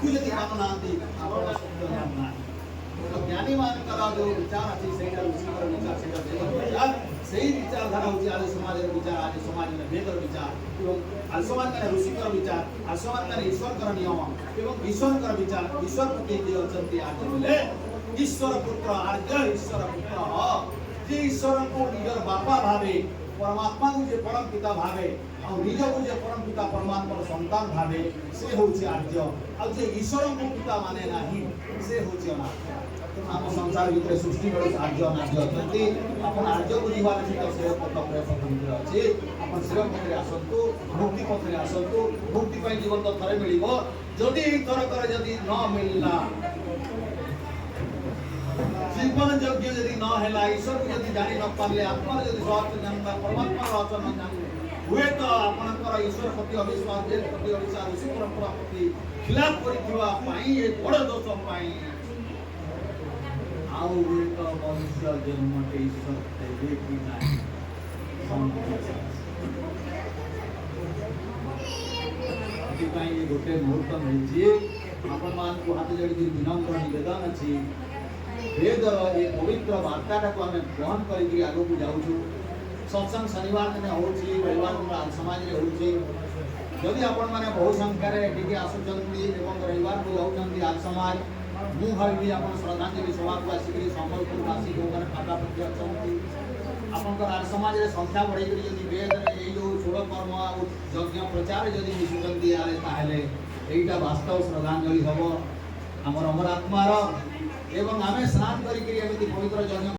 ताकू यदि मानुनाहांती आपण सत्य जानुनाहांती तो ज्ञानी मानकर जो विचार अच्छी सही ऋषिकर विचार सही वेदर विचार सही विचारधारा होची आज समाज विचार आज समाज में वेदर विचार एवं आज समाज में ऋषिकर विचार आज समाज में ईश्वर कर नियम एवं ईश्वर कर विचार ईश्वर प्रति जे अचंती आज बोले ईश्वर पुत्र आर्य ईश्वर पुत्र जे ईश्वर को निजर बापा भावे परमात्मा को जे परम पिता भावे और निज को जे परम पिता परमात्मा संतान भावे से होची आर्य और जे ईश्वर को पिता माने नाही से होची अनार्य आम संसार भितर सृष्टि बेले आर्य अनार्य अछंती आपण आर्य को जीवार छी तो से पथ प्रयास भितर अछि आपण शिव पथरे आसंतु मुक्ति पथरे आसंतु मुक्ति पई जीवन तो थरे मिलिबो जदि थर करे जदि न मिलला जीवन यज्ञ यदि न हैला ईश्वर को यदि जानि न पारले आत्मा यदि स्वार्थ जानबा परमात्मा रचना जानि हुए तो आपनकर ईश्वर प्रति अविश्वास देव प्रति अविश्वास ऋषि परंपरा प्रति खिलाफ करिथिबा पाई ए बड़ दोष पाई आउ हुए तो मनुष्य जन्म के ईश्वर देवे कि नाही पाई गोटे मुहूर्त मिलछि आपन मान को हाथ जोड़ी विनम्र निवेदन अछि वेदर ये पवित्र वार्ताटा को आम ग्रहण करी आगे को जाऊँ सत्संग शनिवार दिन होची रविवार दिन आज समाज रे होची जदि आपण माने बहु संख्या रे एटिके आसुचंती एवं रविवार को जाउचंती आज समाज मु भाबी आपण श्रद्धांजलि सभा को आसी संबलपुर वासी को माने खाता प्रति अछंती आपनकर आज समाज रे संख्या बढ़ी करी जदि वेद रे ए जो 16 कर्म यज्ञ प्रचार जदि मिसुचंती आले ताहेले एटा वास्तव श्रद्धांजलि हबो हमर अमर आत्मार एवं आमे स्नान करी एमती पवित्र यज्ञ